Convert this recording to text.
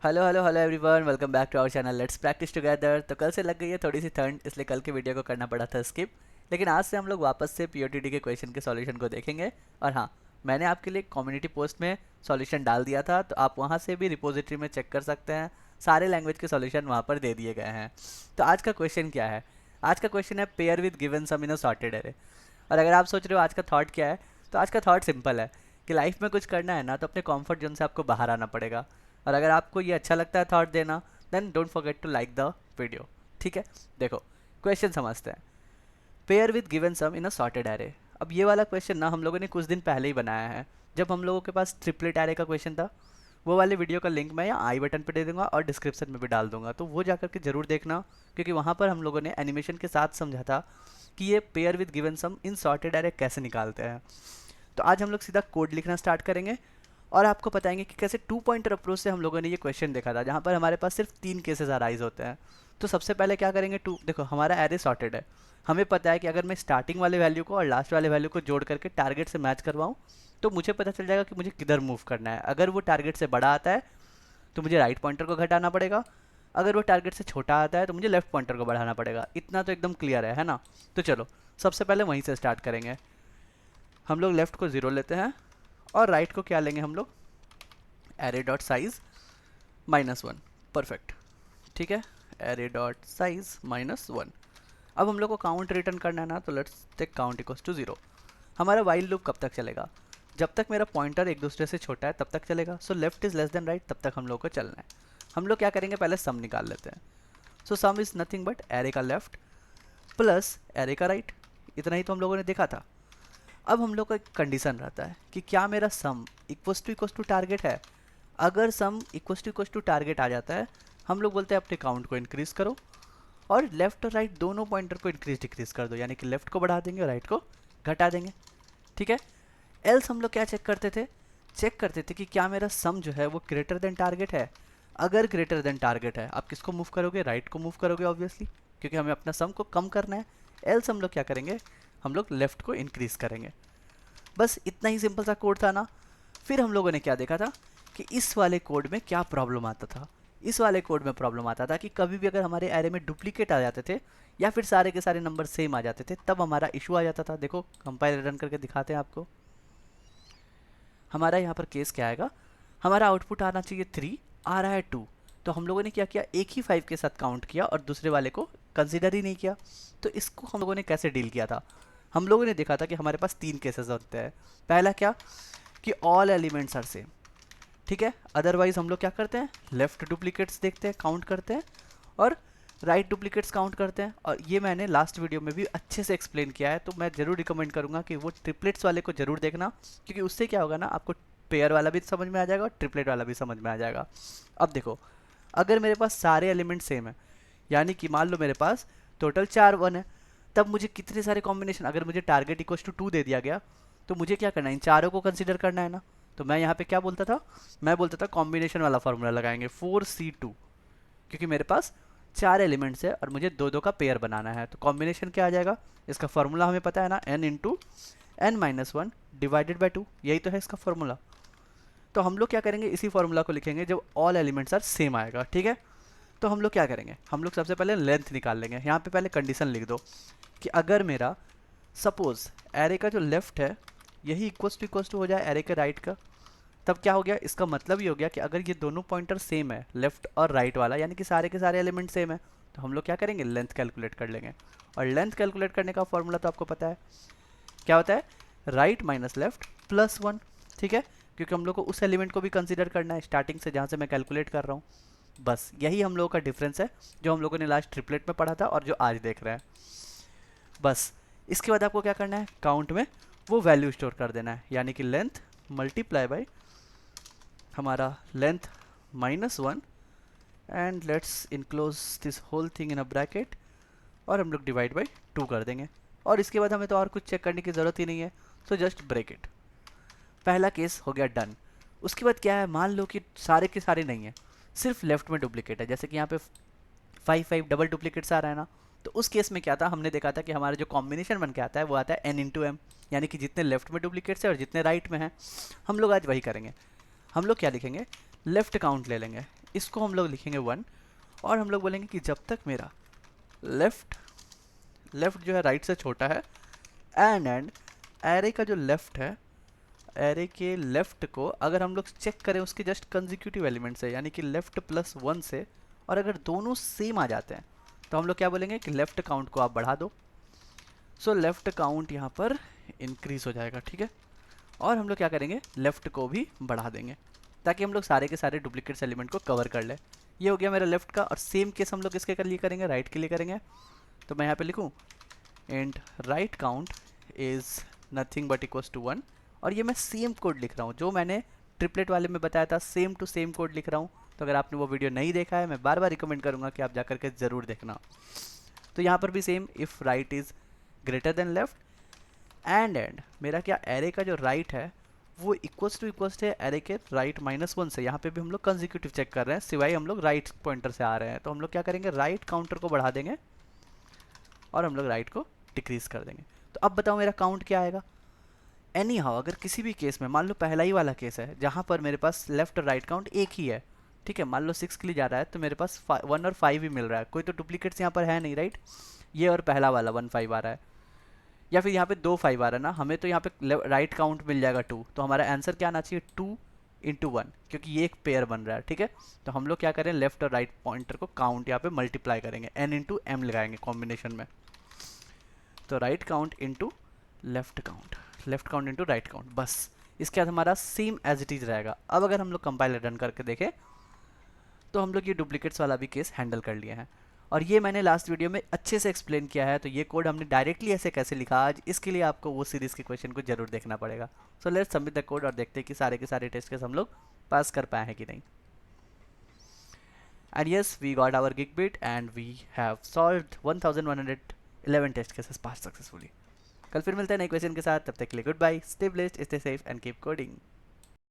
Hello hello hello everyone, welcome back to our channel let's practice together. तो कल से लग गई है थोड़ी सी ठंड, इसलिए कल के वीडियो को करना पड़ा था स्किप। लेकिन आज से हम लोग वापस से पीओटीडी के क्वेश्चन के सॉल्यूशन को देखेंगे। और हाँ, मैंने आपके लिए कम्युनिटी पोस्ट में सॉल्यूशन डाल दिया था, तो आप वहाँ से भी रिपोजिटरी में चेक कर सकते हैं। सारे लैंग्वेज के सॉल्यूशन वहाँ पर दे दिए गए हैं। तो आज का क्वेश्चन क्या है? आज का क्वेश्चन है pair with given sum in a sorted array. और अगर आप सोच रहे हो आज का थॉट क्या है, तो आज का थॉट सिंपल है कि लाइफ में कुछ करना है ना, तो अपने कंफर्ट जोन से आपको बाहर आना पड़ेगा। और अगर आपको ये अच्छा लगता है थॉट देना, then don't forget to like the video. ठीक है, देखो क्वेश्चन समझते हैं। Pair with given sum in a sorted array. अब ये वाला क्वेश्चन ना हम लोगों ने कुछ दिन पहले ही बनाया है, जब हम लोगों के पास ट्रिपलेट एरे का क्वेश्चन था। वो वाले वीडियो का लिंक मैं यहाँ आई बटन पे दे दूंगा और डिस्क्रिप्शन में भी डाल दूंगा, तो वो जाकर के जरूर देखना, क्योंकि वहाँ पर हम लोगों ने एनिमेशन के साथ समझा था कि ये pair with given sum in sorted array कैसे निकालते हैं। तो आज हम लोग सीधा कोड लिखना स्टार्ट करेंगे और आपको बताएंगे कि कैसे टू पॉइंटर अप्रोच से हम लोगों ने ये क्वेश्चन देखा था, जहाँ पर हमारे पास सिर्फ 3 केसेस अराइज होते हैं। तो सबसे पहले क्या करेंगे, टू देखो हमारा एरे सॉर्टेड है। हमें पता है कि अगर मैं स्टार्टिंग वाले वैल्यू को और लास्ट वाले वैल्यू को जोड़ करके टारगेट से मैच करवाऊँ, तो मुझे पता चल जाएगा कि मुझे किधर मूव करना है। अगर वो टारगेट से बड़ा आता है तो मुझे राइट पॉइंटर को घटाना पड़ेगा, अगर वो टारगेट से छोटा आता है तो मुझे लेफ्ट पॉइंटर को बढ़ाना पड़ेगा। इतना तो एकदम क्लियर है ना? तो चलो सबसे पहले वहीं से स्टार्ट करेंगे। हम लोग लेफ्ट को 0 लेते हैं और राइट को क्या लेंगे हम लोग, एरे डॉट साइज -1। परफेक्ट, ठीक है, एरे डॉट साइज -1। अब हम लोग को काउंट रिटर्न करना है ना, तो let's take count equals to 0। हमारा वाइल लूप कब तक चलेगा? जब तक मेरा पॉइंटर एक दूसरे से छोटा है तब तक चलेगा। So left is less than right, तब तक हम लोग को चलना है। हम लोग क्या करेंगे, पहले सम निकाल लेते हैं। So sum is nothing but array का लेफ्ट प्लस एरे का राइट। इतना ही तो हम लोगों ने देखा था। अब हम लोग का एक कंडीशन रहता है कि क्या मेरा सम इक्वल्स टू टारगेट है। अगर सम इक्वल्स टू टारगेट आ जाता है, हम लोग बोलते हैं अपने काउंट को इंक्रीज करो और लेफ्ट और राइट दोनों पॉइंटर को इंक्रीज डिक्रीज कर दो, यानी कि लेफ्ट को बढ़ा देंगे और राइट को घटा देंगे। ठीक है। एल्स हम लोग क्या चेक करते थे, चेक करते थे कि क्या मेरा सम जो है वो ग्रेटर देन टारगेट है। अगर ग्रेटर देन टारगेट है, आप किसको मूव करोगे, राइट को मूव करोगे ऑब्वियसली, क्योंकि हमें अपना सम को कम करना है। एल्स हम लोग क्या करेंगे, हम लोग लेफ्ट को इंक्रीज करेंगे। बस इतना ही सिंपल सा कोड था ना। फिर हम लोगों ने क्या देखा था कि इस वाले कोड में क्या प्रॉब्लम आता था। इस वाले कोड में प्रॉब्लम आता था कि कभी भी अगर हमारे एरे में डुप्लीकेट आ जाते थे या फिर सारे के सारे नंबर सेम आ जाते थे, तब हमारा इशू आ जाता था। देखो कंपाइल रन करके दिखाते हैं आपको। हमारा यहाँ पर केस क्या आएगा, हमारा आउटपुट आना चाहिए 3, आ रहा है 2। तो हम लोगों ने क्या किया, एक ही 5 के साथ काउंट किया और दूसरे वाले को कंसिडर ही नहीं किया। तो इसको हम लोगों ने कैसे डील किया था, हम लोगों ने देखा था कि हमारे पास 3 केसेस होते हैं। पहला क्या, कि ऑल एलिमेंट्स आर सेम। ठीक है, अदरवाइज हम लोग क्या करते हैं, लेफ्ट डुप्लीकेट्स देखते हैं, काउंट करते हैं, और राइट डुप्लीकेट्स काउंट करते हैं। और ये मैंने लास्ट वीडियो में भी अच्छे से एक्सप्लेन किया है, तो मैं ज़रूर रिकमेंड करूँगा कि वो ट्रिपलेट्स वाले को ज़रूर देखना, क्योंकि उससे क्या होगा ना, आपको पेयर वाला भी समझ में आ जाएगा और ट्रिपलेट वाला भी समझ में आ जाएगा। अब देखो, अगर मेरे पास सारे एलिमेंट सेम है, यानी कि मान लो मेरे पास टोटल 4 1 है, तब मुझे कितने सारे कॉम्बिनेशन, अगर मुझे टारगेट इक्वल्स टू 2 दे दिया गया, तो मुझे क्या करना है, इन चारों को कंसिडर करना है ना। तो मैं यहाँ पे क्या बोलता था, मैं बोलता था कॉम्बिनेशन वाला फॉर्मूला लगाएंगे 4C2, क्योंकि मेरे पास 4 एलिमेंट्स है और मुझे दो दो का पेयर बनाना है। तो कॉम्बिनेशन क्या आ जाएगा, इसका फॉर्मूला हमें पता है ना, n into n-1 divided by 2, यही तो है इसका फॉर्मूला। तो हम लोग क्या करेंगे, इसी फॉर्मूला को लिखेंगे जब ऑल एलिमेंट्स आर सेम आएगा। ठीक है, तो हम लोग क्या करेंगे, हम लोग सबसे पहले लेंथ निकाल लेंगे। यहाँ पे पहले कंडीशन लिख दो कि अगर मेरा सपोज एरे का जो लेफ्ट है यही इक्वल्स टू हो जाए एरे के राइट का, तब क्या हो गया, इसका मतलब ये हो गया कि अगर ये दोनों पॉइंटर सेम है, लेफ्ट और राइट वाला, यानी कि सारे के सारे एलिमेंट सेम है, तो हम लोग क्या करेंगे, लेंथ कैलकुलेट कर लेंगे। और लेंथ कैलकुलेट करने का फॉर्मूला तो आपको पता है क्या होता है, राइट माइनस लेफ्ट प्लस 1। ठीक है, क्योंकि हम लोग को उस एलिमेंट को भी कंसिडर करना है स्टार्टिंग से, जहाँ से मैं कैलकुलेट कर रहा हूँ। बस यही हम लोगों का डिफरेंस है, जो हम लोगों ने लास्ट ट्रिपलेट में पढ़ा था और जो आज देख रहे हैं। बस इसके बाद आपको क्या करना है, काउंट में वो वैल्यू स्टोर कर देना है, यानी कि लेंथ मल्टीप्लाई बाई हमारा length -1, and let's enclose this whole thing in a bracket, और हम लोग डिवाइड बाई 2 कर देंगे। और इसके बाद हमें तो और कुछ चेक करने की ज़रूरत ही नहीं है, सो जस्ट ब्रेक इट। पहला केस हो गया डन। उसके बाद क्या है, मान लो कि सारे के सारे नहीं है, सिर्फ लेफ्ट में डुप्लीकेट है, जैसे कि यहाँ पे 5 डबल डुप्लीकेट्स आ रहा है ना। तो उस केस में क्या था, हमने देखा था कि हमारा जो कॉम्बिनेशन बन के आता है वो आता है n इंटू एम, यानी कि जितने लेफ्ट में डुप्लीकेट्स है और जितने राइट में है। हम लोग आज वही करेंगे। हम लोग क्या लिखेंगे, लेफ्ट काउंट ले लेंगे, इसको हम लोग लिखेंगे 1 और हम लोग बोलेंगे कि जब तक मेरा लेफ्ट जो है राइट से छोटा है एंड एरे का जो लेफ्ट है, एरे के लेफ्ट को अगर हम लोग चेक करें उसके जस्ट कंसेक्यूटिव एलिमेंट से, यानी कि लेफ्ट प्लस 1 से, और अगर दोनों सेम आ जाते हैं तो हम लोग क्या बोलेंगे कि लेफ्ट काउंट को आप बढ़ा दो। सो लेफ्ट काउंट यहाँ पर इंक्रीज हो जाएगा, ठीक है। और हम लोग क्या करेंगे, लेफ्ट को भी बढ़ा देंगे ताकि हम लोग सारे के सारे डुप्लीकेट्स एलिमेंट को कवर कर ले। ये हो गया मेरा लेफ्ट का। और सेम केस हम लोग किसके लिए करेंगे, राइट के लिए करेंगे। तो मैं यहाँ पे लिखूँ and right count is nothing but equals to 1। और ये मैं सेम कोड लिख रहा हूँ जो मैंने ट्रिपलेट वाले में बताया था, सेम टू सेम कोड लिख रहा हूँ। तो अगर आपने वो वीडियो नहीं देखा है, मैं बार बार रिकमेंड करूँगा कि आप जाकर के ज़रूर देखना। तो यहाँ पर भी same, if right is greater than left and मेरा क्या एरे का जो राइट है वो इक्वल्स है एरे के राइट -1 से। यहाँ पे भी हम लोग कंसेक्यूटिव चेक कर रहे हैं, सिवाय हम लोग राइट पॉइंटर से आ रहे हैं। तो हम लोग क्या करेंगे, राइट काउंटर को बढ़ा देंगे और हम लोग राइट को डिक्रीज कर देंगे। तो अब बताओ मेरा काउंट क्या आएगा। एनी हाउ अगर किसी भी केस में, मान लो पहला ही वाला केस है जहाँ पर मेरे पास लेफ्ट और राइट काउंट एक ही है, ठीक है, मान लो 6 के लिए जा रहा है तो मेरे पास 1 और 5 ही मिल रहा है, कोई तो डुप्लीकेट्स यहाँ पर है नहीं, राइट। ये और पहला वाला 1 5 आ रहा है, या फिर यहाँ पे 2 5 आ रहा है ना, हमें तो यहाँ पे राइट काउंट मिल जाएगा 2। तो हमारा आंसर क्या आना चाहिए, 2 इंटू 1, क्योंकि ये एक पेयर बन रहा है, ठीक है। तो हम लोग क्या करें, लेफ्ट और राइट पॉइंटर को काउंट यहाँ पे मल्टीप्लाई करेंगे, n इंटू एम लगाएंगे कॉम्बिनेशन में। तो right count into left count into right count, बस इसके बाद हमारा सेम एज इट इज रहेगा। अब अगर हम लोग कंपाइलर रन करके देखें तो हम लोग ये डुप्लीकेट्स वाला भी केस हैंडल कर लिए हैं। और ये मैंने लास्ट वीडियो में अच्छे से एक्सप्लेन किया है। तो ये कोड हमने डायरेक्टली ऐसे कैसे लिखा आज, इसके लिए आपको वो सीरीज़ के क्वेश्चन को जरूर देखना पड़ेगा। So let's submit the code और देखते हैं कि सारे के सारे टेस्ट केस हम लोग पास कर पाए हैं कि नहीं। And yes, we got our gigabit and we have solved 1111 test cases pass successfully. कल फिर मिलते हैं नए क्वेश्चन के साथ, तब तक के लिए good bye, stay blessed, stay safe and keep coding.